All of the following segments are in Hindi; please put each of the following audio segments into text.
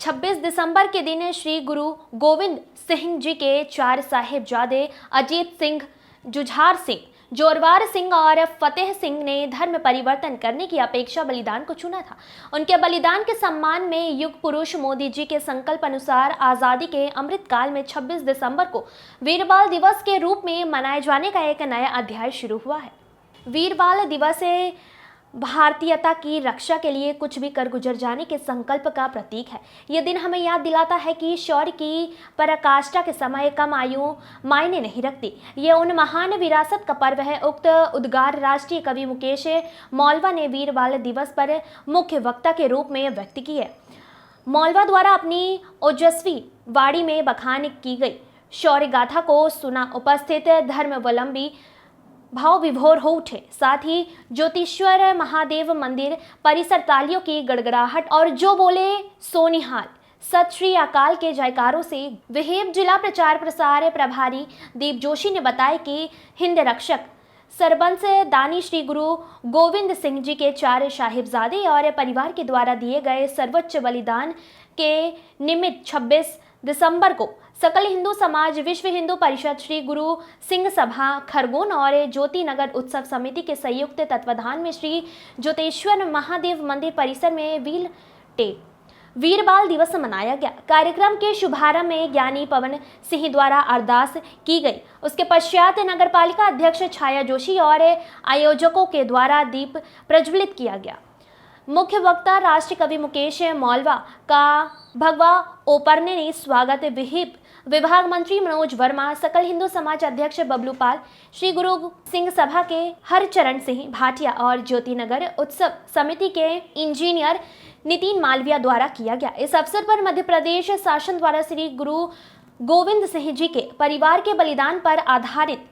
26 दिसंबर के दिन श्री गुरु गोविंद सिंह जी के 4 साहिबजादे अजीत सिंह, जुझार सिंह, जोरवार सिंह और फतेह सिंह ने धर्म परिवर्तन करने की अपेक्षा बलिदान को चुना था। उनके बलिदान के सम्मान में युग पुरुष मोदी जी के संकल्प अनुसार आज़ादी के अमृतकाल में 26 दिसंबर को वीर बाल दिवस के रूप में मनाए जाने का एक नया अध्याय शुरू हुआ है। वीर बाल दिवस भारतीयता की रक्षा के लिए कुछ भी कर गुजर जाने के संकल्प का प्रतीक है। यह दिन हमें याद दिलाता है कि शौर्य की पराकाष्ठा के समय कम आयु मायने नहीं रखती। ये उन महान विरासत का पर्व है। उक्त उद्गार राष्ट्रीय कवि मुकेश मौलवा ने वीर बाल दिवस पर मुख्य वक्ता के रूप में व्यक्त किए। मौलवा द्वारा अपनी ओजस्वी वाणी में बखान की गई शौर्य गाथा को सुना उपस्थित धर्मावलंबी भाव विभोर हो उठे। साथ ही ज्योतिश्वर महादेव मंदिर परिसर तालियों की गड़गड़ाहट और जो बोले सोनिहाल सत श्री अकाल के जयकारों से विहिप। जिला प्रचार प्रसार प्रभारी दीप जोशी ने बताया कि हिंद रक्षक सरबंस दानी श्री गुरु गोविंद सिंह जी के 4 साहिबजादे और परिवार के द्वारा दिए गए सर्वोच्च बलिदान के निमित्त 26 दिसंबर को सकल हिंदू समाज, विश्व हिंदू परिषद, श्री गुरु सिंह सभा खरगोन और ज्योति नगर उत्सव समिति के संयुक्त तत्वाधान में श्री ज्योतेश्वर महादेव मंदिर परिसर में वीर बाल दिवस मनाया गया। कार्यक्रम के शुभारंभ में ज्ञानी पवन सिंह द्वारा अरदास की गई। उसके पश्चात नगरपालिका अध्यक्ष छाया जोशी और आयोजकों के द्वारा दीप प्रज्वलित किया गया। मुख्य वक्ता राष्ट्रीय कवि मुकेश मौलवा का भगवा ओपरने ने स्वागत विहिप विभाग मंत्री मनोज वर्मा, सकल हिंदू समाज अध्यक्ष बबलू पाल, श्री गुरु सिंह सभा के हरचरण सिंह भाटिया और ज्योति नगर उत्सव समिति के इंजीनियर नितिन मालविया द्वारा किया गया। इस अवसर पर मध्य प्रदेश शासन द्वारा श्री गुरु गोविंद सिंह जी के परिवार के बलिदान पर आधारित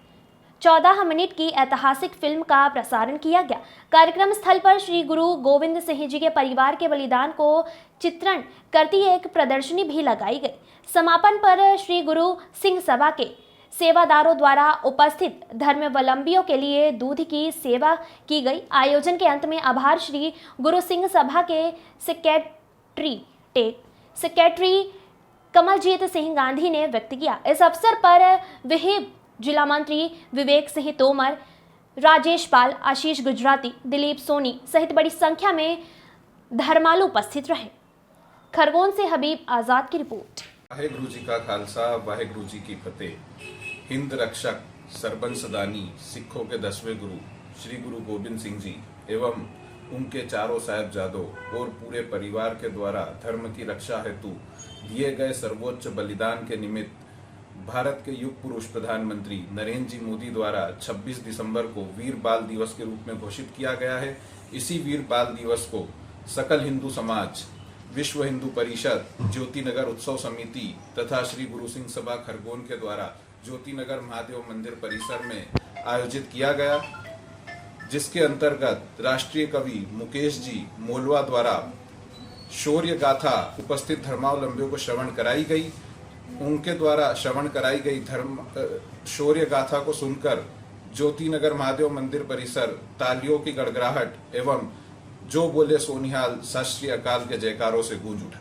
14 मिनट की ऐतिहासिक फिल्म का प्रसारण किया गया। कार्यक्रम स्थल पर श्री गुरु गोविंद सिंह जी के परिवार के बलिदान को चित्रण करती एक प्रदर्शनी भी लगाई गई। समापन पर श्री गुरु सिंह सभा के सेवादारों द्वारा उपस्थित धर्मावलंबियों के लिए दूध की सेवा की गई। आयोजन के अंत में आभार श्री गुरु सिंह सभा के सेक्रेटरी कमलजीत सिंह गांधी ने व्यक्त किया। इस अवसर पर विहिप जिला मंत्री विवेक सिंह तोमर, राजेश पाल, आशीष गुजराती, दिलीप सोनी सहित बड़ी संख्या में धर्मालु उपस्थित रहे। खरगोन से हबीब आजाद की रिपोर्ट। वाहेगुरु जी का खालसा, वाहेगुरु जी की फतेह। हिंद रक्षक सरबंस दानी सिखों के 10वें गुरु श्री गुरु गोविंद सिंह जी एवं उनके 4 साहिबजादों और पूरे परिवार के द्वारा धर्म की रक्षा हेतु दिए गए सर्वोच्च बलिदान के निमित्त भारत के युग पुरुष प्रधानमंत्री नरेंद्र जी मोदी द्वारा 26 दिसंबर को वीर बाल दिवस के रूप में घोषित किया गया है। इसी वीर बाल दिवस को सकल हिंदू समाज, विश्व हिंदू परिषद, ज्योति नगर उत्सव समिति तथा श्री गुरु सिंह सभा खरगोन के द्वारा ज्योति नगर महादेव मंदिर परिसर में आयोजित किया गया, जिसके अंतर्गत राष्ट्रीय कवि मुकेश जी मौलवा द्वारा शौर्य गाथा उपस्थित धर्मावलंबियों को श्रवण कराई गई। उनके द्वारा श्रवण कराई गई शौर्य गाथा को सुनकर ज्योति नगर महादेव मंदिर परिसर तालियों की गड़गड़ाहट एवं जो बोले सोनिहाल सत श्री अकाल के जयकारों से गूंज उठा।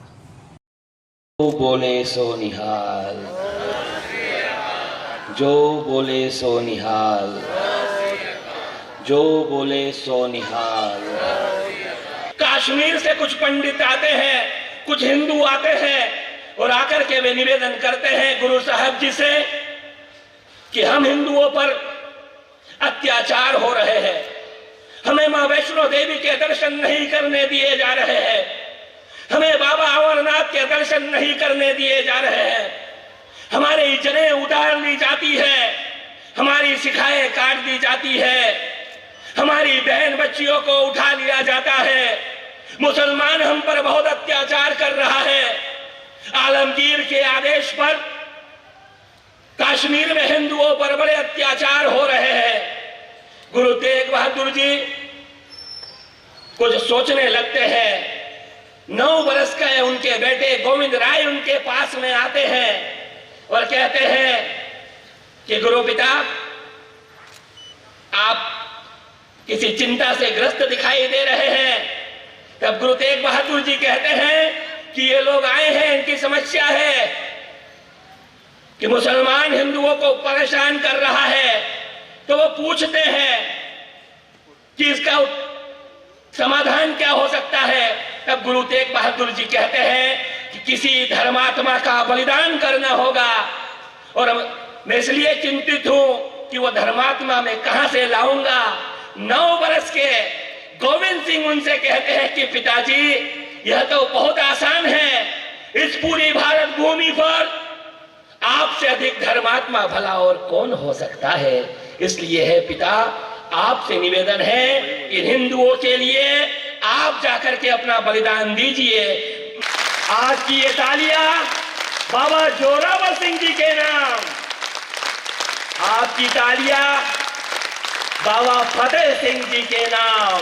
जो बोले सोनिहाल, जो बोले सोनिहाल, जो बोले सोनिहाल। कश्मीर से कुछ पंडित आते हैं, कुछ हिंदू आते हैं और आकर के वे निवेदन करते हैं गुरु साहब जी से कि हम हिंदुओं पर अत्याचार हो रहे हैं, हमें मां वैष्णो देवी के दर्शन नहीं करने दिए जा रहे हैं, हमें बाबा अमरनाथ के दर्शन नहीं करने दिए जा रहे हैं, हमारी जनें उतार ली जाती है, हमारी शिखाएं काट दी जाती है, हमारी बहन बच्चियों को उठा लिया जाता है, मुसलमान हम पर बहुत अत्याचार कर रहा है। आलमगीर के आदेश पर कश्मीर में हिंदुओं पर बड़े अत्याचार हो रहे हैं। गुरु तेग बहादुर जी कुछ सोचने लगते हैं। 9 वर्ष के उनके बेटे गोविंद राय उनके पास में आते हैं और कहते हैं कि गुरु पिता, आप किसी चिंता से ग्रस्त दिखाई दे रहे हैं। तब गुरु तेग बहादुर जी कहते हैं कि ये लोग आए हैं, इनकी समस्या है कि मुसलमान हिंदुओं को परेशान कर रहा है, तो वो पूछते हैं कि इसका समाधान क्या हो सकता है। तब गुरु तेग बहादुर जी कहते हैं कि किसी धर्मात्मा का बलिदान करना होगा, और मैं इसलिए चिंतित हूं कि वो धर्मात्मा मैं कहां से लाऊंगा। 9 वर्ष के गोविंद सिंह उनसे कहते हैं कि पिताजी, यह तो बहुत आसान है, इस पूरी भारत भूमि पर आपसे अधिक धर्मात्मा भला और कौन हो सकता है। इसलिए है पिता, आपसे निवेदन है कि हिंदुओं के लिए आप जाकर के अपना बलिदान दीजिए। आज की ये तालियां बाबा जोरावर सिंह जी के नाम, आपकी तालियां बाबा फतेह सिंह जी के नाम।